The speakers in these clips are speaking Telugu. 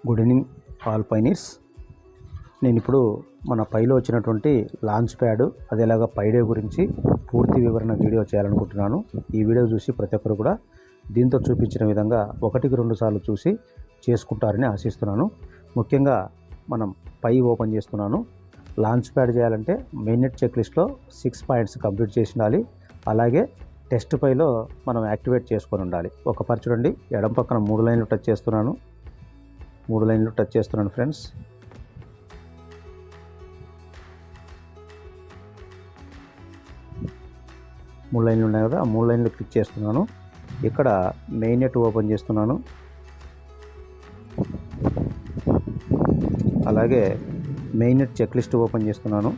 Good evening all pioneers. నేను ఇప్పుడు మన పైలో వచ్చినటువంటి లాంచ్ ప్యాడ్ అదేలాగా పైడే గురించి పూర్తి వివరణ వీడియో చేయాలనుకుంటున్నాను. ఈ వీడియో చూసి ప్రతి ఒక్కరు కూడా దీంతో చూపించిన విధంగా 1-2 సార్లు చూసి చేసుకుంటారని ఆశిస్తున్నాను. ముఖ్యంగా మనం పై ఓపెన్ చేస్తున్నాను. లాంచ్ ప్యాడ్ చేయాలంటే మెయిన్నెట్ చెక్ లిస్ట్లో 6 పాయింట్స్ కంప్లీట్ చేసి ఉండాలి. అలాగే టెస్ట్ పైలో మనం యాక్టివేట్ చేసుకొని ఉండాలి. ఒకసారి చూడండి, ఎడం పక్కన 3 లైన్లు టచ్ చేస్తున్నాను. 3 లైన్లు టచ్ చేస్తున్నాను ఫ్రెండ్స్. మూడు లైన్లు ఉన్నాయి కదా, ఆ 3 లైన్లు క్లిక్ చేస్తున్నాను. ఇక్కడ మెయిన్నెట్ ఓపెన్ చేస్తున్నాను. అలాగే మెయిన్నెట్ చెక్ లిస్ట్ ఓపెన్ చేస్తున్నాను.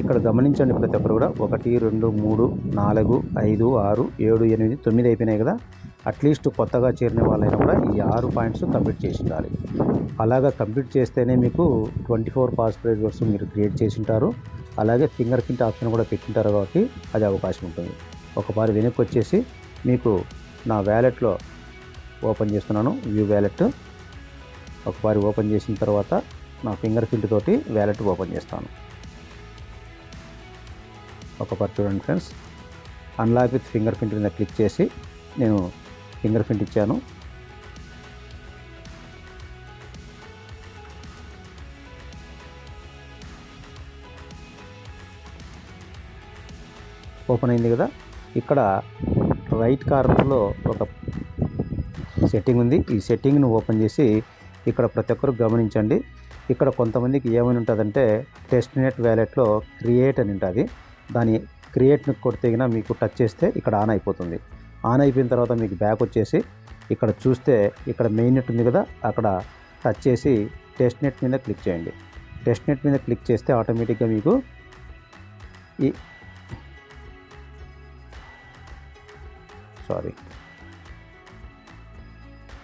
ఇక్కడ గమనించండి ప్రతి ఒక్కరు కూడా 1, 2, 3, 4, 5, 6, 7, 8, 9 అయిపోయినాయి కదా. అట్లీస్ట్ కొత్తగా చేరిన వాళ్ళైనా కూడా ఈ 6 పాయింట్స్ కంప్లీట్ చేసి ఉండాలి. అలాగా కంప్లీట్ చేస్తేనే మీకు 24 పాస్వర్డ్స్ మీరు క్రియేట్ చేసి ఉంటారు. అలాగే ఫింగర్ ప్రింట్ ఆప్షన్ కూడా పెట్టింటారు కాబట్టి అది అవకాశం ఉంటుంది. ఒకసారి వెనక్కి వచ్చేసి మీకు నా వ్యాలెట్లో ఓపెన్ చేస్తున్నాను. వ్యూ వ్యాలెట్ ఒకసారి ఓపెన్ చేసిన తర్వాత నా ఫింగర్ ప్రింట్ తోటి వ్యాలెట్ ఓపెన్ చేస్తాను. ఒకసారి చూడండి friends, unlock with finger print మీద క్లిక్ చేసి నేను ఫింగర్ ప్రింట్ ఇచ్చాను. ఓపెన్ అయింది కదా. ఇక్కడ రైట్ కార్నర్లో ఒక సెట్టింగ్ ఉంది. ఈ సెట్టింగ్ను ఓపెన్ చేసి ఇక్కడ ప్రతి ఒక్కరు గమనించండి. ఇక్కడ కొంతమందికి ఏమని ఉంటుందంటే టెస్ట్ నెట్ వ్యాలెట్లో క్రియేట్ అని ఉంటుంది. దాని క్రియేట్ని కొడితే మీకు టచ్ చేస్తే ఇక్కడ ఆన్ అయిపోతుంది. ఆన్ అయిపోయిన తర్వాత మీకు బ్యాక్ వచ్చేసి ఇక్కడ చూస్తే ఇక్కడ మెయిన్ నెట్ ఉంది కదా, అక్కడ టచ్ చేసి టెస్ట్ నెట్ మీద క్లిక్ చేయండి. టెస్ట్ నెట్ మీద క్లిక్ చేస్తే ఆటోమేటిక్గా మీకు ఈ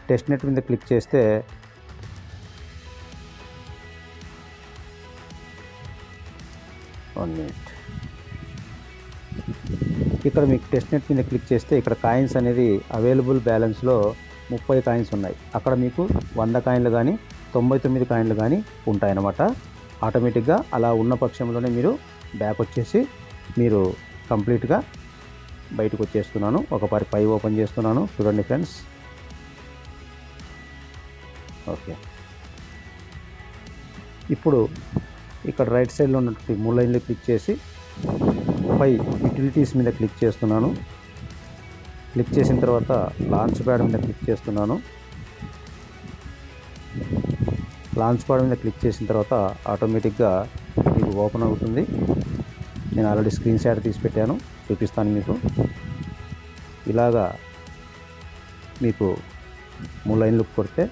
టెస్ట్ నెట్ మీద క్లిక్ చేస్తే ఇక్కడ మీకు టెస్ట్ నెట్ మీద క్లిక్ చేస్తే ఇక్కడ కాయిన్స్ అనేది అవైలబుల్ బ్యాలెన్స్లో 30 కాయిన్స్ ఉన్నాయి. అక్కడ మీకు 100 కాయిన్లు కానీ 99 కాయిన్లు కానీ ఉంటాయన్నమాట. ఆటోమేటిక్గా అలా ఉన్న పక్షంలోనే మీరు బ్యాక్ వచ్చేసి మీరు కంప్లీట్గా బయటకు వచ్చేస్తున్నాను. ఒకసారి పై ఓపెన్ చేస్తున్నాను. చూడండి ఫ్రెండ్స్. ఓకే, ఇప్పుడు ఇక్కడ రైట్ సైడ్లో ఉన్నటువంటి 3 లైన్లు క్లిక్ చేసి పై యూటిలిటీస్ మీద క్లిక్ చేస్తున్నాను. క్లిక్ చేసిన తర్వాత లాంచ్ ప్యాడ్ మీద క్లిక్ చేస్తున్నాను. లాంచ్ ప్యాడ్ మీద క్లిక్ చేసిన తర్వాత ఆటోమేటిక్గా మీకు ఓపెన్ అవుతుంది. నేను ఆల్రెడీ స్క్రీన్ షాట్ తీసి పెట్టాను, చూపిస్తాను మీకు. ఇలాగా మీకు 3 లైన్లు కొడితే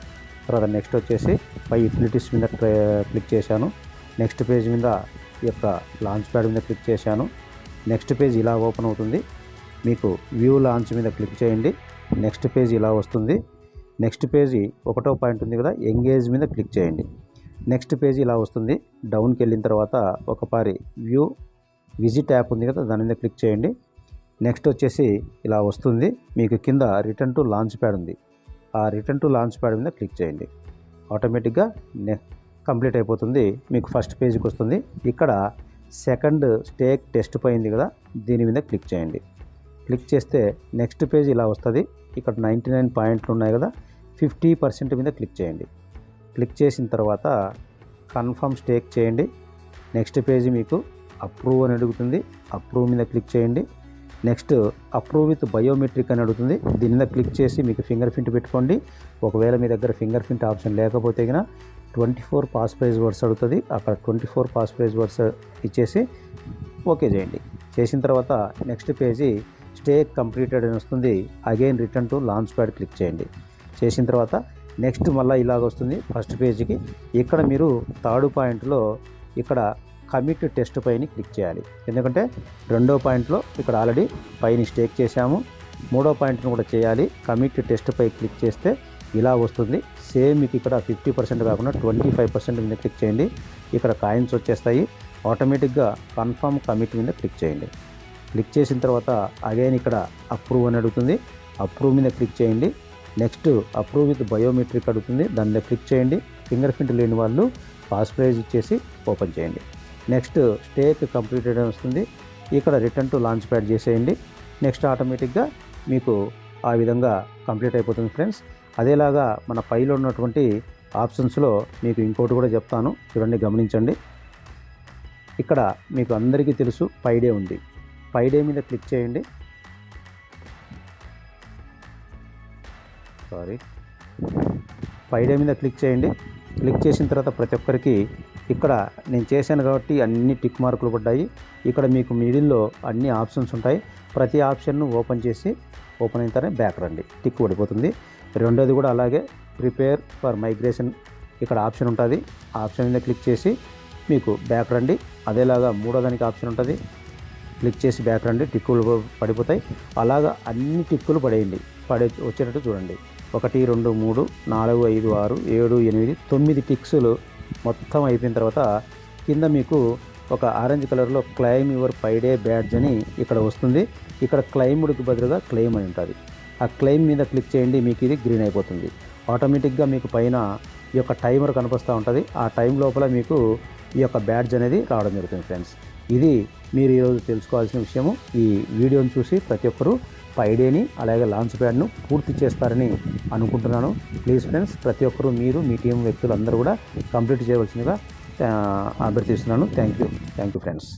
తర్వాత నెక్స్ట్ వచ్చేసి పై యూటిలిటీస్ మీద క్లిక్ చేశాను. నెక్స్ట్ పేజ్ మీద ఈ యొక్క లాంచ్ ప్యాడ్ మీద క్లిక్ చేశాను. నెక్స్ట్ పేజ్ ఇలా ఓపెన్ అవుతుంది. మీకు వ్యూ లాంచ్ మీద క్లిక్ చేయండి. నెక్స్ట్ పేజ్ ఇలా వస్తుంది. నెక్స్ట్ పేజీ 1వ పాయింట్ ఉంది కదా, ఎంగేజ్ మీద క్లిక్ చేయండి. నెక్స్ట్ పేజీ ఇలా వస్తుంది. డౌన్కి వెళ్ళిన తర్వాత ఒకసారి వ్యూ విజిట్ యాప్ ఉంది కదా, దాని మీద క్లిక్ చేయండి. నెక్స్ట్ వచ్చేసి ఇలా వస్తుంది. మీకు కింద రిటర్న్ టు లాంచ్ ప్యాడ్ ఉంది. ఆ రిటర్న్ టు లాంచ్ ప్యాడ్ మీద క్లిక్ చేయండి. ఆటోమేటిక్గా కంప్లీట్ అయిపోతుంది. మీకు ఫస్ట్ పేజీకి వస్తుంది. ఇక్కడ సెకండ్ స్టేక్ టెస్ట్ పోయింది కదా, దీని మీద క్లిక్ చేయండి. క్లిక్ చేస్తే నెక్స్ట్ పేజ్ ఇలా వస్తుంది. ఇక్కడ 99 పాయింట్లు ఉన్నాయి కదా, 50% మీద క్లిక్ చేయండి. క్లిక్ చేసిన తర్వాత కన్ఫర్మ్ స్టేక్ చేయండి. నెక్స్ట్ పేజీ మీకు అప్రూవ్ అని అడుగుతుంది. అప్రూవ్ మీద క్లిక్ చేయండి. నెక్స్ట్ అప్రూవ్ విత్ బయోమెట్రిక్ అని అడుగుతుంది. దీని మీద క్లిక్ చేసి మీకు ఫింగర్ ప్రింట్ పెట్టుకోండి. ఒకవేళ మీ దగ్గర ఫింగర్ ప్రింట్ ఆప్షన్ లేకపోతే కనుక 24 పాస్వర్డ్స్ అడుగుతుంది. అక్కడ 24 పాస్వర్డ్స్ ఇచ్చేసి ఓకే చేయండి. చేసిన తర్వాత నెక్స్ట్ పేజీ స్టేక్ కంప్లీటెడ్ అని వస్తుంది. Again return to launch pad click చేయండి. చేసిన తర్వాత నెక్స్ట్ మళ్ళీ ఇలాగ వస్తుంది ఫస్ట్ పేజీకి. ఇక్కడ మీరు 3rd పాయింట్లో ఇక్కడ కమిట్ టెస్ట్ పైని క్లిక్ చేయాలి. ఎందుకంటే 2వ పాయింట్లో ఇక్కడ ఆల్రెడీ పైని స్టేక్ చేశాము. 3వ పాయింట్ను కూడా చేయాలి. కమిట్ టెస్ట్ పై క్లిక్ చేస్తే ఇలా వస్తుంది. సేమ్ మీకు ఇక్కడ 50% కాకుండా 25% మీద క్లిక్ చేయండి. ఇక్కడ కాయిన్స్ వచ్చేస్తాయి. ఆటోమేటిక్గా కన్ఫర్మ్ కమిట్ మీద క్లిక్ చేయండి. క్లిక్ చేసిన తర్వాత అగైన్ ఇక్కడ అప్రూవ్ అని అడుగుతుంది. అప్రూవ్ మీద క్లిక్ చేయండి. నెక్స్ట్ అప్రూవ్ విత్ బయోమెట్రిక్ అడుగుతుంది, దాని మీద క్లిక్ చేయండి. ఫింగర్ ప్రింట్ లేని వాళ్ళు పాస్వర్డ్ ఇచ్చేసి ఓపెన్ చేయండి. నెక్స్ట్ స్టేక్ కంప్లీటెడ్ అని వస్తుంది, ఇక్కడ రిటర్న్ టు లాంచ్ ప్యాడ్ చేసేయండి. నెక్స్ట్ ఆటోమేటిక్గా మీకు ఆ విధంగా కంప్లీట్ అయిపోతుంది ఫ్రెండ్స్. అదేలాగా మన పైలో ఉన్నటువంటి ఆప్షన్స్లో మీకు ఇంకోటి కూడా చెప్తాను, చూడండి, గమనించండి. ఇక్కడ మీకు అందరికీ తెలుసు పైడే ఉంది, పైడే మీద క్లిక్ చేయండి. పైడే మీద క్లిక్ చేయండి. క్లిక్ చేసిన తర్వాత ప్రతి ఒక్కరికి ఇక్కడ నేను చేశాను కాబట్టి అన్ని టిక్ మార్కులు పడ్డాయి. ఇక్కడ మీకు మిడిల్లో అన్ని ఆప్షన్స్ ఉంటాయి. ప్రతి ఆప్షన్ను ఓపెన్ చేసి ఓపెన్ అయిన తర్వాత బ్యాక్ రండి, టిక్ పడిపోతుంది. రెండోది కూడా అలాగే ప్రిపేర్ ఫర్ మైగ్రేషన్ ఇక్కడ ఆప్షన్ ఉంటుంది, ఆ ఆప్షన్ మీద క్లిక్ చేసి మీకు బ్యాక్ రండి. అదేలాగా మూడో దానికి ఆప్షన్ ఉంటుంది, క్లిక్ చేసి బ్యాక్ రండి, టిక్కులు పడిపోతాయి. అలాగా అన్ని టిక్కులు పడేయండి, వచ్చేటట్టు చూడండి. 1 2 3 4 5 6 7 8 9 టిక్స్లు మొత్తం అయిపోయిన తర్వాత కింద మీకు ఒక ఆరెంజ్ కలర్లో క్లెయిమ్ యువర్ పైడే బ్యాడ్జ్ అని ఇక్కడ వస్తుంది. ఇక్కడ క్లెయిమ్డ్కి బదులుగా క్లెయిమ్ అని ఉంటుంది. ఆ క్లెయిమ్ మీద క్లిక్ చేయండి, మీకు ఇది గ్రీన్ అయిపోతుంది. ఆటోమేటిక్గా మీకు పైన ఈ యొక్క టైమర్ కనిపిస్తూ ఉంటుంది. ఆ టైం లోపల మీకు ఈ యొక్క బ్యాడ్జ్ అనేది రావడం జరుగుతుంది ఫ్రెండ్స్. ఇది మీరు ఈరోజు తెలుసుకోవాల్సిన విషయము. ఈ వీడియోని చూసి ప్రతి ఒక్కరూ పైడేని అలాగే లాంచ్ ప్యాడ్ను పూర్తి చేస్తారని అనుకుంటున్నాను. ప్లీజ్ ఫ్రెండ్స్, ప్రతి ఒక్కరూ మీరు మీ టీం వ్యక్తులు అందరూ కూడా కంప్లీట్ చేయవలసిందిగా అభ్యర్థిస్తున్నాను. Thank you friends.